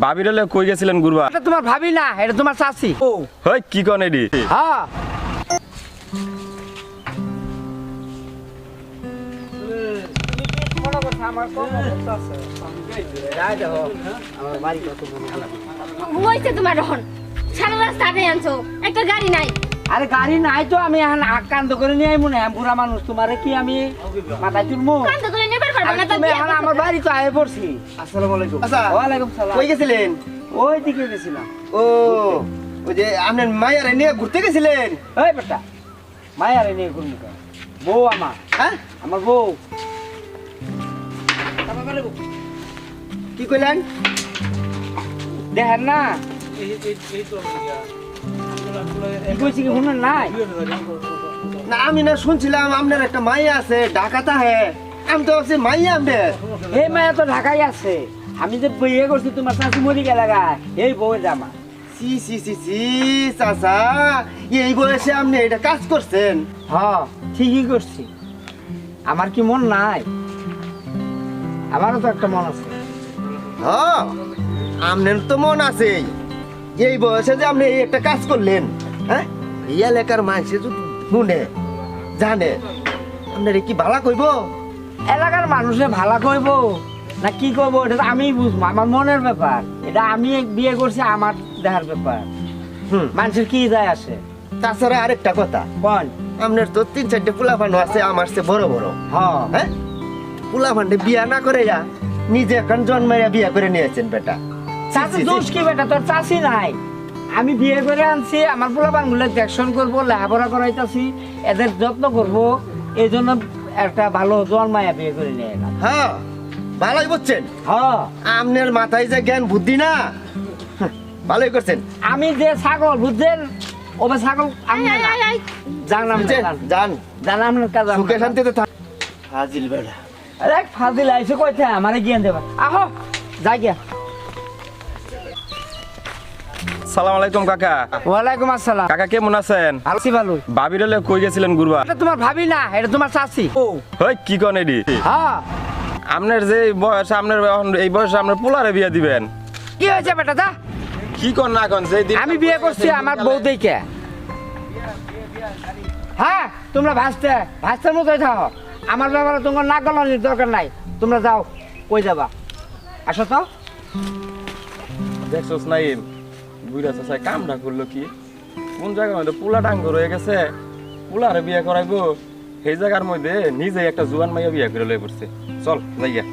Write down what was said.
ভাবির হলে কই গেছিলেন গুরবা? এটা তোমার ভাবি না, এটা তোমার চাচি। ও হই কি কোন এডি? হ্যাঁ হইছে তোমার রহন সারা রাস্তা আটে আনছো একটা গাড়ি নাই। আরে গাড়ি নাই তো আমি এখন আকান্ত করে নিয়ে আইমু না, বুড়া মানুষ তোমারে কি আমি মাথায় তুলমু? কান্দ করে নেবার পারবে না তো তুমি এখন আমার বাড়ি তো আয়ে পড়ছি। আসসালামু আলাইকুম। আচ্ছা ওয়ালাইকুম সালাম। কই গেছিলেন? ওই দিকে গেছিলাম। ও ওই যে আপনার মায়ের নিয়ে ঘুরতে গেছিলেন? এই বেটা মায়ারে নিয়ে ঘুরমু কেন? বউ আমার, হ্যাঁ আমার বউ। কি কইলেন? দেখেন না কি কইছি কি শুনেন নাই? না আমি না শুনছিলাম আপনার একটা মাইয়া আছে ঢাকাতে হে। আমি তো ভাবছি মাইয়া আপনার। এই মায়া তো ঢাকায় আছে। আমি যে বিয়ে করছি তোমার শাশু মরি গেলে গায় এই বউয়ের জামা। সি সি সি সি চাচা এই বয়সে আপনি এটা কাজ করছেন? হ্যাঁ ঠিকই করছি। আমার কি মন নাই? আমারও তো একটা মন আছে। হ্যাঁ আপনার তো মন আছে, এই বয়সে যে আপনি এই একটা কাজ করলেন, হ্যাঁ এই এলাকার মানুষ যদি শুনে জানে আপনার কি ভালা কইব? এলাকার মানুষে ভালো কইব না কি কইব এটা তো আমিই বুঝবো। আমার মনের ব্যাপার, এটা আমি বিয়ে করছি আমার দেখার ব্যাপার। হুম মানুষের কি যায় আসে? তাছাড়া আরেকটা কথা, কোন? আপনার তো 3-4টে পোলাপান আছে আমার চেয়ে বড় বড়, হ্যাঁ হ্যাঁ পোলাপানটা বিয়া না করে নিজে এখন জন্মাইয়া বিয়া করে নিয়েছেন বেটা। চাচি দোষ কি বেটা? তোর চাচি নাই, আমি বিয়ে করে আনছি। আমার পোলাপান গুলো দেখশন করবো, লেখাপড়া করাইতাছি, এদের যত্ন করবো, এই জন্য একটা ভালো জন্মায়া বিয়ে করে নিয়ে এলাম। হ্যাঁ ভালোই বুঝছেন, হ্যাঁ আপনার মাথায় যে জ্ঞান বুদ্ধি না, ভালোই করছেন। আমি যে ছাগল বুঝছেন, ওবে ছাগল আমি আই আই আই জানলাম যান জানলাম কাজ সুখে শান্তিতে থাক। হাজিল বেটা আরে ফাজিল আইছে কইতে আমারে জ্ঞান দেবা। আহো যাই গিয়া। সালাম আলাইকুম কাকা। ওয়ালাইকুম আসসালাম। কাকা কেমন আছেন? আছি ভালো। ভাবির হলে কই গেছিলেন গুরবা? এটা তোমার ভাবি না, এটা তোমার চাচি। ও হই কি কোন এডি? হ্যাঁ আপনার যে বয়স, আপনার এখন এই বয়সে আপনার পোলারে বিয়া দিবেন? কি হয়েছে বেটা? দা কি কোন না কোন যে দিন আমি বিয়ে করছি আমার বউ দেখে। হ্যাঁ তোমরা ভাসতের মতোই থাকো, আমার ব্যাপারে তোমার না গলানির দরকার নাই। তোমরা যাও, কই যাবা? আসো তো। দেখছস নাই বুইরা চাচা কামটা করলো কি? কোন জায়গার মধ্যে পোলা ডাঙ্গ রয়ে গেছে, পোলারে বিয়া করাইবো সেই জায়গার মধ্যে নিজে একটা জুয়ান মাইয়া বিয়া করে লয়ে পড়ছে। চল যাইয়া।